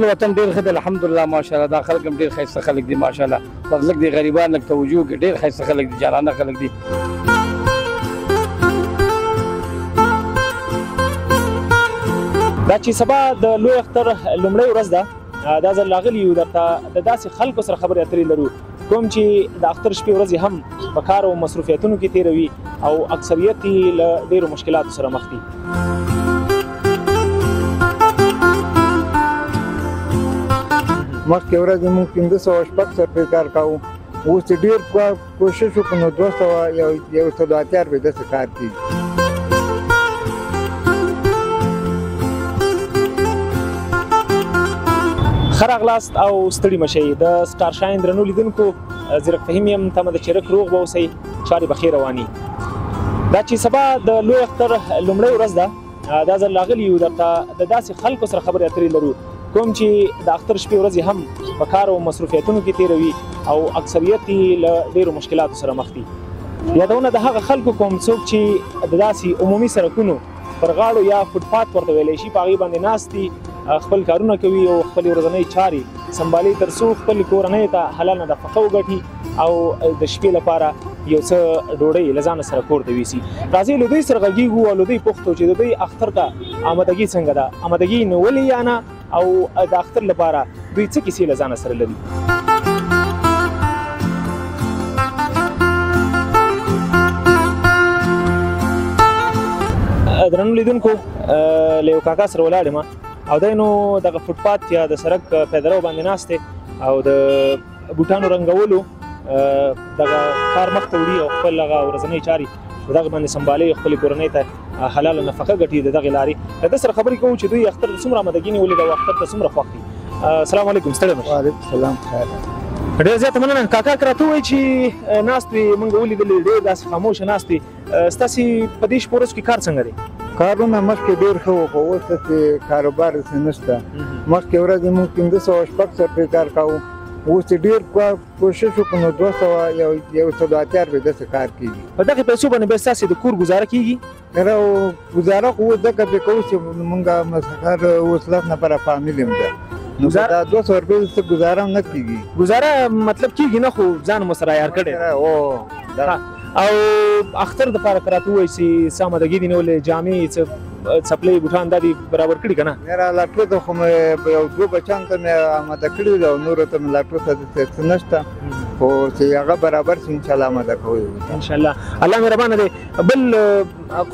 زموږ وطن ډېر ښه دی الحمدلله ماشاءالله. دا خلک هم ډېر ښایسته خلک دي ماشاءالله. بس لږ د غریبان لږ توجه وکړي. ډېر ښایسته خلک دي، جانانه خلک دي. دا چې سبا د لوی اختر لومړۍ ورځ ده، دا ځل راغلي یو درته د داسې خلکو سره خبرې اترې لرو کوم چې د اختر شپې ورځې هم په کار او مصروفیتونو کې تېروي او اکثریت یې له ډېرو مشکلاتو سره مخ دي. مخکې ورځې موږ 1500 سره کار کوو، اوس چې ډېر کوشش وکړو نو 200 روپۍ داسې کار کېږي. ښه راغلاست او ستړي مه شئ. د سټار شاین درنو لیدونکو زیرک فهیم یم، تمه ده چې رک روغ به اوسئ، چارې به ښې روانې. دا چې سبا د لوی اختر لومړۍ ورځ ده، دا ځل راغلي یو درته د داسې خلکو سره خبرې اترې لرو کوم چې د اختر شپې ورځې هم په کار او مصروفیتونو کې تېروي او اکثریت یې له ډېرو مشکلاتو سره مخ دي. یادونه د هغه خلکو کوم څوک چې د داسې عمومي سړکونو پر غاړو یا فوټپات ورته ویلی شي په هغې باندې ناست دي، خپل کارونه کوي او خپلې ورځنۍ چارې سمبالي تر څو خپلې کورنۍ ته حلاله نفقه وګټي او د شپې لپاره یو څه ډوډۍ له ځانه سره کور ته یوسي. راځئ له دوی سره غږېږو او له دوی پوښتو چې د دوی اختر ته آمادګي څنګه ده، آمادګي نه ولې یا نه، او د اختر لپاره دوی څه کیسې له ځانه سره لري. درنو لیدونکو له یو کاکا سره ولاړ یم او دی نو دغه فوټپات یا د سړک پیدرو باندې ناست دی او د بوټانو رنګولو دغه کار مخ ته وړي او خپل هغه ورځنۍ چارې په دغه باندې سمبالوي، خپلې کورنۍ ته حلاله نفقه ګټي د دغې لارې. له ده سره خبرې کوو چې دوی اختر ته څومره آمادګي نیولې ده او اختر ته څومره خوښ دي. السلام علیکم. ستړی مه شئ. وعلیکم السلام. خیر. ډېر زیاته مننه. کاکا که راته ووایي چې ناست وي، موږ ولیدلې ډېر داسې خاموشه ناست وي، ستاسې په دې شپو ورځو کې کار څنګه دی؟ کارونه مخکې ډېر ښه وو، خو اوس داسې کاروبار داسې نشته. مخکې ورځې موږ 1500 سره کار کوو، اوس چې ډېر کوشش وکړو نو 200 روپۍ داسې کار کېږي. په دغې پیسو باندې بیا ستاسې د کور ګزاره کېږي؟ یاره ګزاره خو اوس ځکه پرې کوو چې مونږ مسافر اوس 10 نفره فامیل هم ده، نو دا 200 روپۍ څه ګزاره هم نه کېږي. ګزاره مطلب کېږي نه، خو ځان مو سره عیار کړی او اختر دپاره که راته ووایي چې څه آمادګي دي نیولې، جامې څه څپلۍ بوټان دا دي برابر کړي که نه؟ یاره لاټو ته خو مې یو 2 بچیانو ته مې آماده کړي دي او نورو ته مې لاټو ته څه نشته، خو چې هغه برابر شي انشاءالله آماده کوو انشاءالله. الله مهربانه دی. بل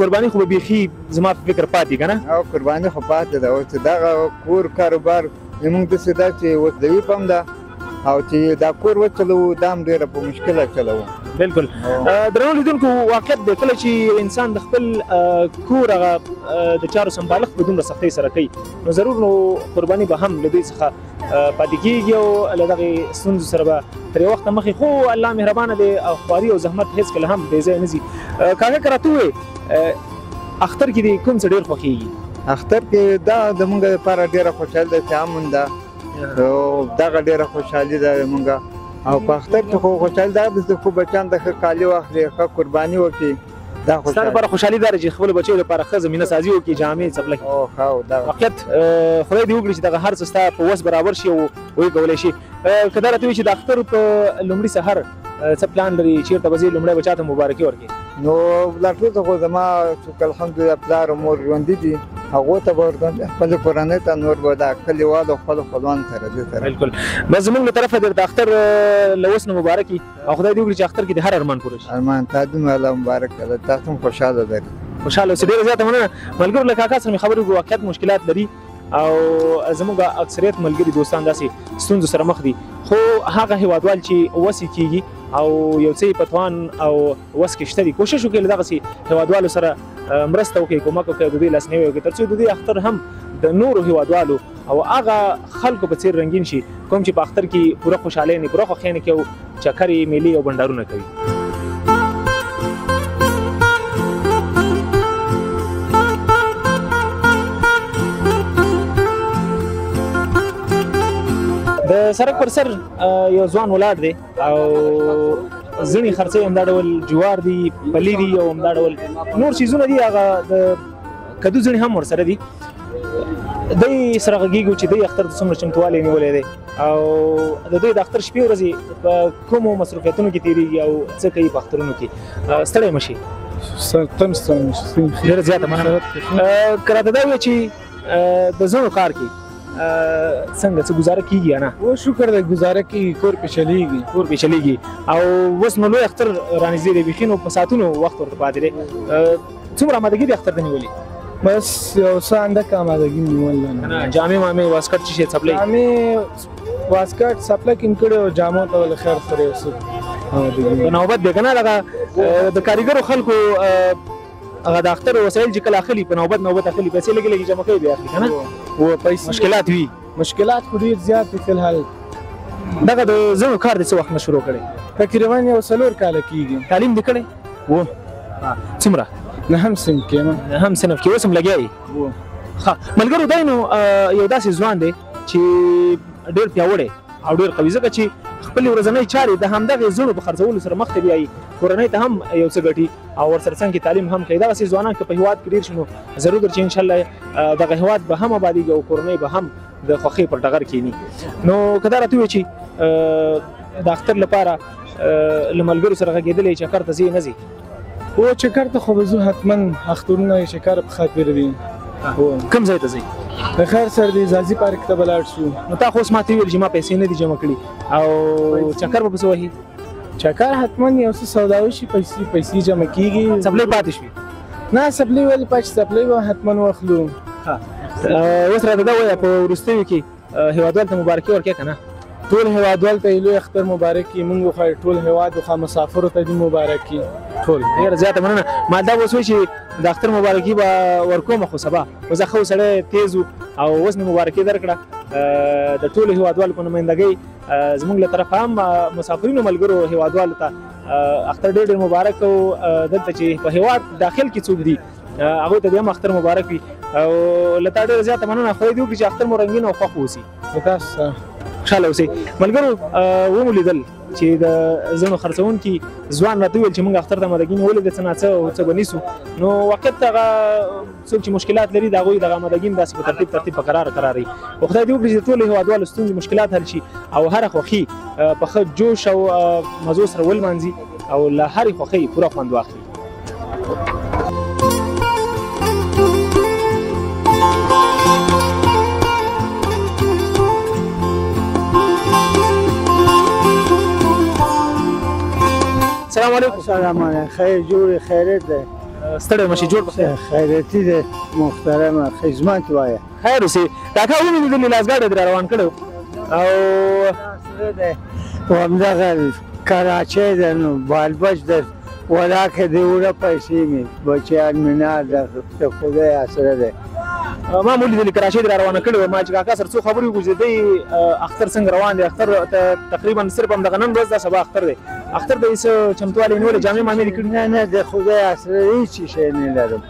قرباني خو به بیخي زما په فکر پاتې که نه؟ او قرباني خو پاتې ده. اوس دغه کور کاروبار زموږ داسې ده چې اوس ضعیف هم ده او چې دا کور وچلوو دا هم ډېره په مشکله چلوو. بالکل. درنو لیدونکو واقعیت دی کله چې انسان د خپل کور هغه د چارو سمبالښت په دومره سختۍ سره کوي نو ضرور نو قرباني به هم له دوی څخه پاتې کېږي او له دغې ستونزو سره به تر یو وخته مخې، خو الله مهربانه دی او خواري او زحمت هېڅکله هم بې ځایه نه ځي. کاکا که راته ووایې اختر کې دې کوم څه ډېر خوښېږي؟ اختر کې دا زموږ لپاره ډېره خوشحالي ده چې امن ده، دغه ډېره خوشحالي ده زموږ. او په اختر کې خو خوشحالي دا ده چې خو بچیان د ښه کالي واخلي، ښه قرباني وکړي، دا خوشحالي. ستا لپاره خوشحالي دا ده چې خپلو بچیو لپاره ښه زمینه سازي وکړي، جامې څپلکې. واقعیت خدای دې وکړي چې دغه هر څه ستا په وس برابر شي او ویې کولی شي. که دا راته وایي چې د اختر په لومړي سهار څه پلان لري، چېرته به ځې، لومړی به چاته مبارکي ورکړي؟ نو لاټو ته خو زما څوک الحمدلله پلار او مور ژوندي دي، هغو ته به ورځم خپلې کورنۍ ته، نور به د کلیوالو خپلو خپلوانو سره دې سره. بالکل. بس زموږ له طرفه د اختر له اوس نه مبارک وي او خدای دې وکړي چې اختر کې د هر ارمان پوره شي. ارمان تا دومره الله مبارک کړه، تاسو هم خوشحاله لرئ. خوشحاله اوسئ. ډېره زیاته مننه. ملګرو له کاکا سره مې خبرې وکړو، واقعیت مشکلات لري او زموږ اکثریت ملګري دوستان داسې ستونزو سره مخ دي، خو هغه هیوادوال چې وس یې کېږي او یو څه یې په توان او وس کې شته دي، کوشش وکړي له دغسې هیوادوالو سره مرسته وکړي، کومک وکړي، د دوی لاسنیوی وکړي تر څو د دوی اختر هم د نورو هیوادوالو او هغه خلکو په څېر رنګین شي کوم چې په اختر کې پوره خوشحالۍ پوره خوښیانې کوي، چکرې، میلې او بنډارونه کوي. د سړک پر سر یو ځوان ولاړ دی او ځینې خرڅې همدا ډول جوار دي، پلي دي او همدا ډول نور څیزونه دي، هغه د کدو ځینې هم ورسره دي. دوی سره غږیږو چې دوی اختر ته څومره چمتووالی نیولی دی او د دوی د اختر شپې ورځې په کومو مصروفیتونو کې تېرېږي او څه کوي په اخترونو کې. ستړی مه شي. ډېره زیاته مننه. که راته دا ووایه چې د زڼو کار کې څنګه څه ګزاره کېږي نه؟ و شکر دی ګزاره کېږي، کور پې چلېږي. کور پې چلېږي او اوس نو لوی اختر رانږدې دی، بیخي نو په ساعتونو وخت ورته پاتې دی. څومره آمادګي د اختر ته نیولې؟ بس یو څه اندکه آمادګي مې نیول نه. جامې مامې واسکټ چې شی څپلۍ؟ جامې واسکټ څپله کې مې کړې او جامو ته ول خیر سره یو څه په نوبت دی که نه دغه د کاریګرو خلکو هغه د اختر وسایل چې کله اخلي په نوبت اخلي، پیسې لږې لږې جمع کوي بیا اخلي که نه؟ پیسې مشکلات وي. مشکلات خو ډېر زیات دي فی الحال. دغه د زڼو کار دې څه وخت نه شروع کړی؟ تقریبا یو 4 کاله کېږي. تعلیم دې کړی؟ و څومره؟ 9 صنف کې یم. 9 صنف کې اوس هم لګیا یې؟ ښه ملګرو دی نو یو داسې ځوان دی چې ډېر پیاوړی او ډېر قوي، ځکه چې خپلې ورځنۍ چارې د همدغې زڼو په خرڅولو سره مخته بیایي، کورنۍ ته هم یو څه ګټي او ورسره څنګ کې تعلیم هم کوي. دغسې ځوانان که په هېواد کې ډېر شي نو ضرور چې انشاءالله دغه هېواد به هم ابادېږي او کورنۍ به هم د خوښۍ پر ډغر کښېني. نو که دا راته ووایي چې د اختر لپاره له ملګرو سره غږېدلی چکر ته ځې نه ځې؟ و چکر ته خو به ځو حتما، اخترونه یې چکر په خاطر دي. کوم ځای ته ځئ؟ د خیر سره د ځاځي پارک ته به لاړ شو. نو تا خو اوس ماته وویل چې ما پیسې نه دي جمع کړي او چکر به پسې وهي؟ چکر حتما یو څه سودا وشي، پیسې جمع کېږي. څپلۍ پاتې شوې؟ نه څپلۍ ولې پاتې، څپلۍ به حتما واخلو. اوس راته دا ووایه په وروستیو کې هېوادوال ته مبارکي ورکړې که نه؟ ټول هېوادوال ته لوی اختر مبارک وي. موږ وښایو ټول هېواد وښه مسافرو ته دې مبارک وي ټول. ډېره زیاته مننه. ما دا اوس وایي چې د اختر مبارکي به ورکوم خو سبا اوس ښه سړی تیز و او اوس مې مبارکي درکړه د ټولو هېوادوالو په نمایندګۍ زموږ له طرفه هم مسافرینو ملګرو هېوادوالو ته اختر ډېر مبارک او دلته چې په هېواد داخل کې څوک دي هغوی ته دې هم اختر مبارک وي او له تا ډېره زیاته مننه. خدای دې وکړي چې اختر مو رنګین او خوښ واوسي. تاسو سره خوشحاله اوسئ. ملګرو ومو لیدل چې د زڼو خرڅونکي ځوان راته وویل چې موږ اختر ته آمادګي نیولې ده څه ناڅه او څه به نیسو. نو واقعیت هغه څوک چې مشکلات لري د هغوی دغه آمادګي هم داسې په ترتیب په قرار وي. او خدای دې وکړي چې د ټولو هېوادوالو ستونزې مشکلات حل شي او هره خوښي په ښه جوش او مزو سره ولمانځي او له هرې خوښۍ پوره خوند واخلي. السلام علیکم. سلام علیکم. خیر جوړ خیرت ده. ستړی مه شي، جوړ په خیر. خیرتي ده محترمه، خدمت وایه. خیر اوسې. کاکا ومې لیدلې لاسګاډی دې را روان کړی او همدغه کراچۍ ده نو بالبچ ده ولاکه د وړه پیسې مې بچیان مې نه د خدای اسره ده. ما مو لیدلې کراچۍ دې را روانه کړې وه. ما چې کاکا سره څو خبرې وکړو چې دی اختر څنګه روان دی. اختر تقریبا صرف همدغه نن ورځ ده، سبا اختر دی. اختر ته یې څه چمتووالی نیولې، جامې مامې دې کړي؟ نه د خدای اسره هېڅ شی نه لرم،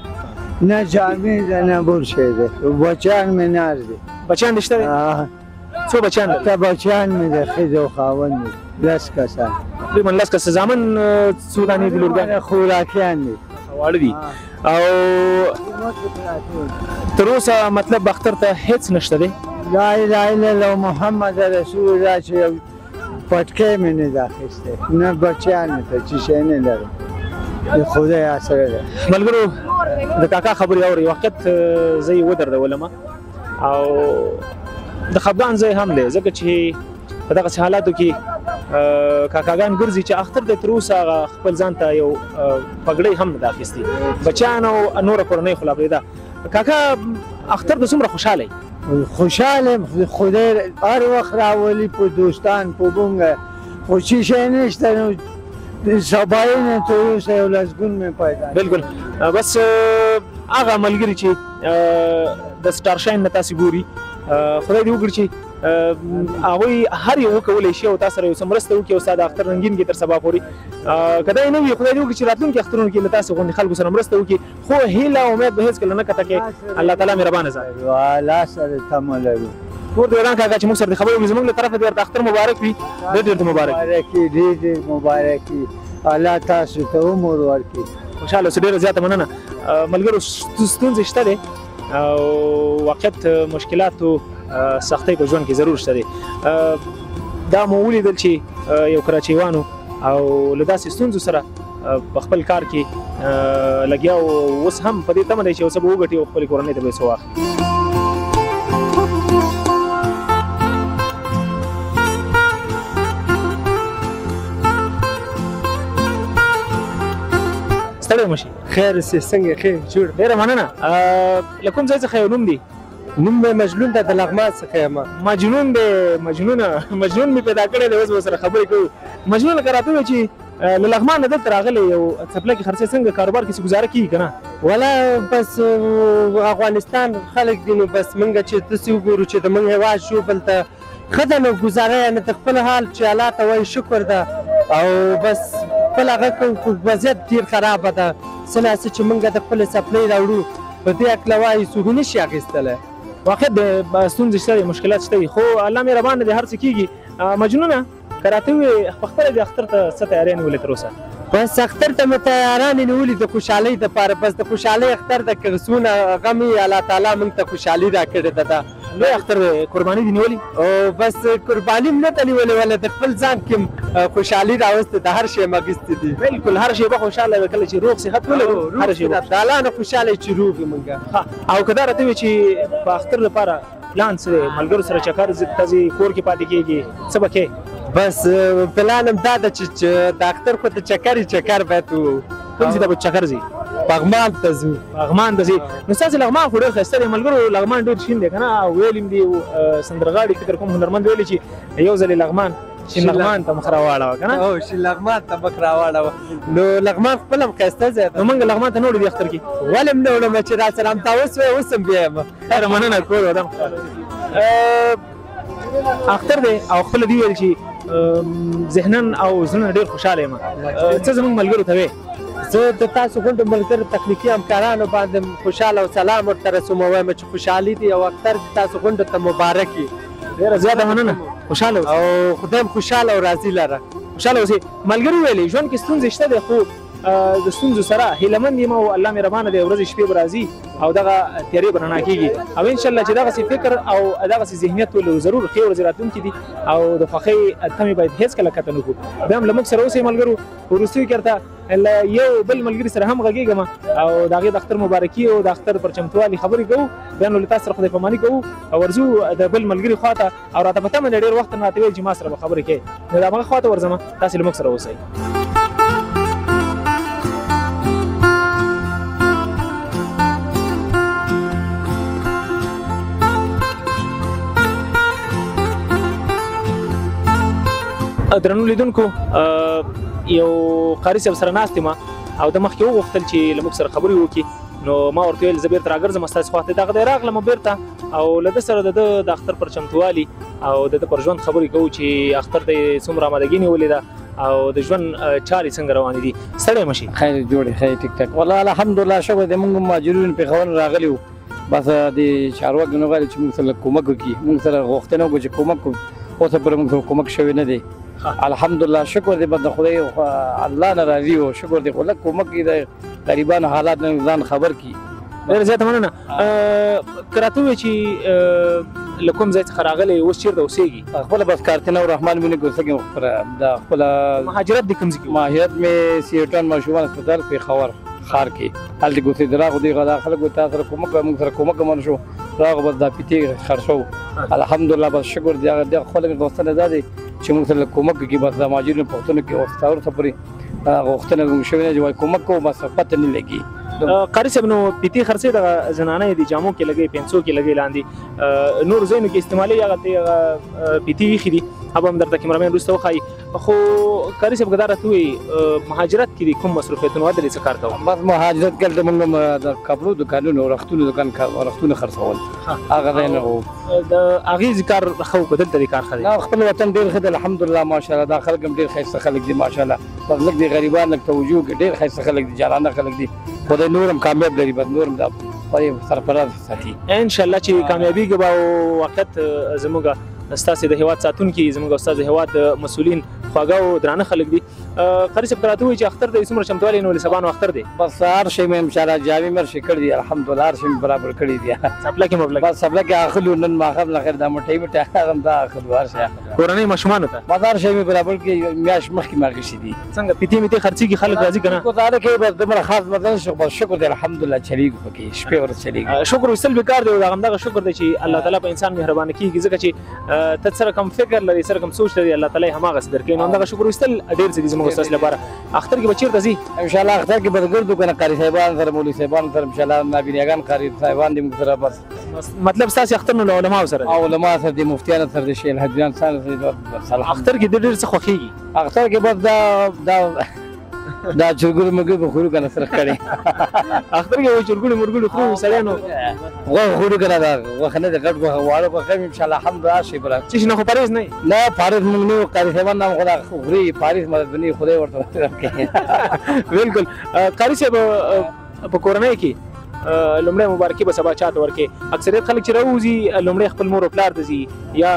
نه جامې ده نه بل شی ده. بچیان مې ناز دي. بچیان دې شته دی؟ څو بچیان دي؟ ته بچیان مې د ښځې او خاوند دي 10 کسان. تقریبا 10 کسه. زامن څو دانې دي لورګانې؟ خوراکیان دي. واړه دي او تر اوسه مطلب اختر ته هېڅ نشته دی؟ لا اله الا الله محمد رسول الله چې یو پټکی مې نه ده اخیستی، نه بچیانو ته چې شی نه لرم، د خدای اسره ده. ملګرو د کاکا خبرې اورئ، واقعیت زه یې ودردولم او د خفګان ځای هم دی، ځکه چې په دغسې حالاتو کې کاکاګان ګرځي چې اختر ته تر اوسه هغه خپل ځان ته یو پګړۍ هم نه ده اخیستې، بچیان او نوره کورنۍ خو لا پرېږده. کاکا اختر ته څومره خوشحاله یې؟ خوشحاله خدای هر وخت راولي په دوستان په بونګه، خو چې شی نشته نو سبا یې نه تر اوسه یو لسګون مې پیدا. بلکل. بس هغه ملګري چې د سټار شاین نه تاسې ګوري، خدای دې وکړي چې هغوی هر یو وکولی شي او تا سره یو څه مرسته وکړي او ستا د اختر رنګین کې تر سبا پورې. که دا یې نه وي خدای دې وکړي چې راتلونکي اخترونو کې له تاسې غوندې خلکو سره مرسته وکړي، خو هیله او امید به هېڅکله نه کته کې. الله تعالی مهربانه ذات. الله سره تمه لرو. کور دې ودان کاکا چې موږ سره دې خبرې وکړي، زموږ له طرفه دې ورته اختر مبارک وي. ډېر ډېر مبارک وي. ډېر مبارک وي. الله تاسو ته عمر ورکړي. خوشحاله اوسئ. ډېره زیاته مننه. ملګرو ستونزې شته دی او واقعیت مشکلاتو سختۍ په ژوند کې ضرور شته دی. دا مو ولیدل چې یو کراچیوانو او له داسې ستونزو سره په خپل کار کې لګیا او اوس هم په دې تمه دی چې یو څه به وګټي او خپلې کورنۍ ته به یې څه واخلي. ستړی مه شي. خیر اوسې، څنګه خیر جوړ؟ ډېره مننه. له کوم ځای څخه یو نوم دی؟ نوم مې مجنون ده، د لغمان څخه یم. مجنون دی. مجنون مې پیدا کړی دی، اوس به سره خبرې کوو. مجنون لکه راته ووایه چې له لغمان نه دلته راغلی یو څپلکې خرڅې څنګه کاروبار کې څه ګزاره کېږي که نه؟ ولا بس افغانستان خلک دي نو بس موږ چې داسې وګورو چې د موږ هېواد ژوبل ته ښه ده نو ګزاره یعنې د خپل حال چې الله ته وایي شکر ده او بس خپل هغه وضعیت ډېر خرابه ده. څه ناسې چې موږ د خپلې څپلۍ راوړو په دې هکله وایي څوک نه شي اخیستلی. واقعیت د ستونزې شته دي، مشکلات شته دي، خو الله مهربان دی، هر څه کېږي. مجنونه که راته ووایې پخپله دې اختر ته څه تیاری نیولې تر اوسه؟ بس اختر ته مې تیارانې نیولي د خوشحالۍ دپاره، بس د خوشحالۍ اختر ده. که څونه غم یې الله تعالی موږ ته خوشحالي راکړې ده. لوی اختر دی، قرباني دې نیولي؟ او بس قرباني م نه ده نیولې، ولې د خپل ځان کې خوشحالي راوستې ده، هر شی م اخیستې دي. بلکل هر شی به خوشحاله وي کله چې روغ صحت ولرو. هر شی د الله نه خوشحاله چې روغ یو موږ. او که دا راته وایي چې په اختر لپاره پلان څه دی؟ ملګرو سره چکر ته ځې، کور کې پاتې کېږي، څه به کوې؟ بس پلان هم دا ده چې د اختر خو ته چکر باید ووو. کوم ځای ته به چکر ځي؟ پغمان ته ځو. پغمان ته ځي. نو ستاسې لغمان خو ډېر ښایسته دی ملګرو. لغمان ډېر شین دی که نه؟ ویلي م دي سندرغاړي فکر کوم هنرمند ویلي چې یو ځلې لغمان شین لغمان ته مخ راواړوه که نه؟ او شین لغمان ته مخ راواړوه. نو لغمان خپل هم ښایسته ځای ده. نو موږ لغمان ته نه وړو دې اختر کې؟ ولې م نه وړم چې راسره همدا اوس وی، اوس هم بیا یم. خیره مننه، کور ودان خوشحاله. اختر دی او خپله دې ویل چې ذهنن او زړه ډېر خوشحاله یم. څه زموږ ملګرو ته وایې؟ زه د تاسو غونډو ملګرو تخنیکي همکارانو باندې خوشحاله او سلام ورته رسوم، وایم چې خوشحالي دي او اختر دې تاسو غونډو ته مبارک وي. ډېره زیاته مننه، خوشحاله اوسئ او خدای هم خوشحاله او راضي لره. خوشحاله اوسئ. ملګرو ویلې ژوند کې ستونزې شته دی، خو د ستونزو سره هیلهمند یم او الله مهربانه دی، ورځې شپې به راځي او دغه تیارې به رڼا کېږي او انشاءالله چې دغسې فکر او دغسې ذهنیت ولرو، ضرور ښې ورځې راتلونکي دي او د خوښۍ تمې باید هېڅکله قطع نه کړو. بیا هم له موږ سره اوسئ ملګرو. وروستیو کې درته له یو بل ملګري سره هم غږېږم او د هغې د اختر مبارکي او د اختر پر چمتووالي خبرې کوو. بیا نو له تاسو سره خدای پاماني کوو او ورځو د بل ملګري خوا ته او راته په تمه دی ډېر وخت نه راته ویل چې ما سره به خبرې کوې، نو د همغه خوا ته ورځم. تاسې له موږ سره اوسئ. درنو لیدونکو، یو قاري صاحب سره ناست یم او د مخکې وغوښتل چې له موږ سره خبرې وکړي، نو ما ورته ویل زه بیرته راګرځم ستاسې خواته. دغه دی راغلم بیرته او له ده سره د ده د اختر پر چمتووالي او د ده پر ژوند خبرې کوو چې اختر ته یې څومره آمادګي نیولې ده او د ژوند چارې څنګه روانې دي. ستړی مه شي. خیر جوړې، خیر ټیک ټاک. والله الحمدلله شکر دی. موږ مهاجرین پېښور راغلي وو، بس د چارواکو نه غواړي چې موږ سره کومک وکړي. موږ سره غوښتنه وکړو چې کومک وکړو، اوسه پورې موږ سره کومک شوی نه دی. الحمدلله شکر دی، بس د خدای الله نه راضي و، شکر دی. خو لږ کومک یې د غریبانو حالات نه ځان خبر کړي. ډېره زیاته مننه. که راته ووایې چې له کوم ځای څخه راغلی، اوس چېرته اوسېږي؟ خپله بس کارتنه او رحمان مینې ګوسګې د خپله مهاجرت دې کوم ځای کې؟ مهاجرت مې سیټان ماشومان هسپتال پېښور ښار کې هلته ګوسېده. راغو دغه دا خلک تا سره کومک موږ سره کومک ونه شو، راغو بس دا پیتې خرڅو. الحمدلله بس شکر دی. هغه دغه خلک غوښتنه دا دی چې موږ سره کومک وکړي. بس د مهاجرینو پوښتنو کې ورته پورې غوښتنه زموږ شوې نه چې وایي کومک کوو، بس پته نه لګي. قاري صاحب نو پیتې خرڅې دغه زنانه دي جامو کې لګوي، پنسو کې لګوي، لاندې نور ځایونو کې استعمالي هغه پیتې ایښي دي. هغه هم درته کیمرامین وروسته وښایي. خو قاري صاحب که دا راته ووایي مهاجرت کې دي کوم مصروفیتونه وه، دلې څه کار کوو؟ بس مهاجرت کې دلته موږ د کپړو دوکانونو رختونو دوکان رختونه خرڅول، هغه ځای نه و. د هغې کار ښه وکړو، دلته دې کار ښه دی؟ خپل وطن ډېر ښه دی الحمدلله ماشاءالله. دا خلک هم ډېر ښایسته خلک دي ماشاءالله. بس لږ د غریبان لږ توجه وکړي، ډېر ښایسته خلک دي، جانانه خلک دي. خدای نور هم کامیاب لري، بس نور هم دا سرفراز ساتي انشاءالله چې کامیابیږي به. او واقعیت زموږ ستاسې د هېواد ساتونکي، زموږ ستاسې هېواد مسؤلین خواږه او درانه خلک دي. قاري صاحب راته وایي چې اختر د څومره چمتووالی نیولې سبا نو اختر دی؟ بس هر شی مې ان شاء الله جامې مرشي کړي دي الحمدلله هر شی مې برابر کړي دي سپلکې مبلک بس سبله کې اخلو نن ماخر لخر دا مټۍ مټۍ هم دا اخلو هر شی کورنۍ ماشومانو ته بس هر شی مې برابر کړي میاشت مخکې ما اخیستي دي څنګه پیتې میتې خرڅېږي خلک راځي که نه؟ ګزاره کوي بس دومره خاص بدل شو بس شکر دی الحمدلله چلیږو پکې شپې ورځ چلیږي شکر ویستل بیکار دی او همدغه شکر دی چې الله تعالی په انسان مهربانه کېږي ځکه چې ته سره کوم فکر لري سره کوم سوچ لري الله تعالی هماغسې درکوي نو همدغه شکر ویستل ډېر څه دي زموږ ستاسو لپاره. اختر کې به چېرته ځي؟ ان شاء الله اختر کې به ګرځو که نه قاري صاحبان سره مولوي صاحبان سره ان شاء الله نابینیګان قاري صاحبان دي موږ سره بس مطلب ستاسې اختر نو له علماو سره دی؟ علما سره دي مفتیانو سره دي شیخ الحجان سره دي اختر کې د ډېر څه خوښېږي؟ اختر کې بس دا چرګوړي مرګي به خورو کنه سره کړي اختر کې وایي چرګوړي مرګوړي خورو سړی نو غوښه خورو کنه دا غوښه نه د غټ غوښه واړه غوښه ان شاء الله حمد راشي برا چې نه خو پرهیز نه نه پارس موږ نه قاری صاحب نام خدا خوري پارس مدد بني خدای ورته ورکړي بالکل. قاری صاحب په کورنۍ کې لومړی مبارکي به سبا چاته ورکې اکثریت خلک چې راوځي لومړی خپل مور او پلار ته ځي یا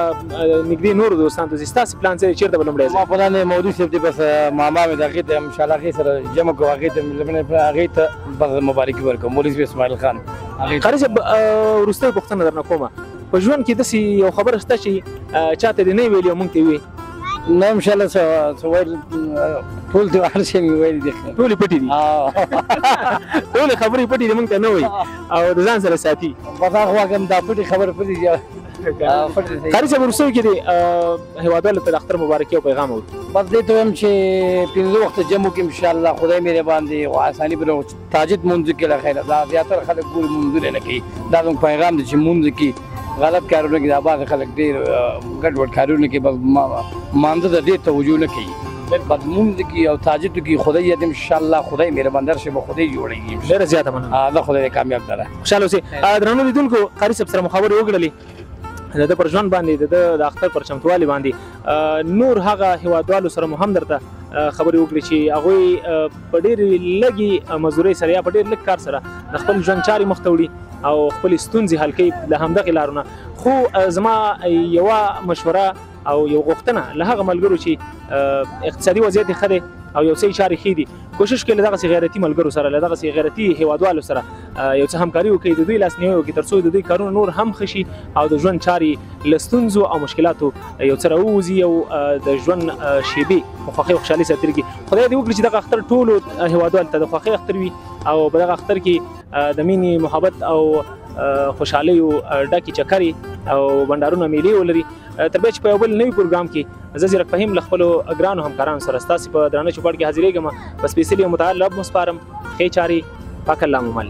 نږدې نورو دوستانو ته ځي ستاسې پلان څه دی چېرته به لومړی ځي؟ ما پلان یې مولوي صاحب دی بس ماما مې د هغې ته ان شاء الله هغې سره جمع کوو هغې ته هغې ته بس مبارکي ورکوم مولوي صاحب اسماعیل خان. قاری صاحب وروستۍ پوښتنه درنه کومه په ژوند کې داسې یو خبره شته چې چاته دې نه ویلي او موږ ته یې وي؟ نه ان شاء الله څه ویل ټول دې هر شی مې ویلي دي ټولې پټې دي ټولې خبرې پټې دي موږ ته نه وایي او د ځان سره ساتي بس هغه واګم دا پټې خبرې پټې دي قاری صاحب وروستیو کې دې هېوادوالو ته د اختر مبارکي او پیغام وکړي. بس دې ته وایم چې پنځه وخته جمع وکړي ان شاء الله خدای مهربان دی او اساني به تاجد مونځ کې له خیره دا زیاتره خلک ګوري مونځونه نه کوي دا زموږ پیغام دی چې مونځ کې غلط کارونه کوي دا بعضې خلک ډېر ګډوډ کارونه کوي بس مانځه ته ډېر توجه نه کوي بس مونځ کې او تاجد کې خدای یې ان شاء الله خدای مهربان درشه به خدای جوړوي ډېره زیاته مننه دا خدای کامیاب دره خوشحاله اوسئ. درنو لیدونکو قاری صاحب سره مو خبرې وکړلې د ده پر ژوند باندې د اختر پر چمتووالي باندې نور هغه هېوادوالو سره مو هم درته خبرې وکړي چې هغوی په ډېرې لږې مزدورۍ سره یا په ډېر لږ کار سره د خپل ژوند چارې مخ ته وړي او خپلې ستونزې حل کوي له همدغې لارو نه. خو زما یوه مشوره او یو غوښتنه له هغه ملګرو چې اقتصادي وضعیت یې ښه دی او یو څه یې چارې ښې دي کوشش کوي له دغسې غیرتي ملګرو سره له دغسې غیرتي هېوادوالو سره یو څه همکاري وکړي د دوی لاسنیوی وکړي تر څو د دوی کارونه نور هم ښه شي او د ژوند چارې له ستونزو او مشکلاتو یو څه راووځي او د ژوند شېبې په خوښۍ او خوشحالۍ سره تېر کړي. خدای دې وکړي چې دغه اختر ټولو هېوادوالو ته د خوښۍ اختر وي او په دغه اختر کې د مینې محبت او خوشحالیو ډکې چکرې او بنډارونه میلې ولري. تر بیا چې په یو بل نوي پروګرام کې زه زیرک فهیم له خپلو ګرانو همکارانو سره ستاسې په درانه چوپړ کې حاضرېږم په سپېڅلي او متعال رب مو سپارم ښې چارې پاک الله مو مل.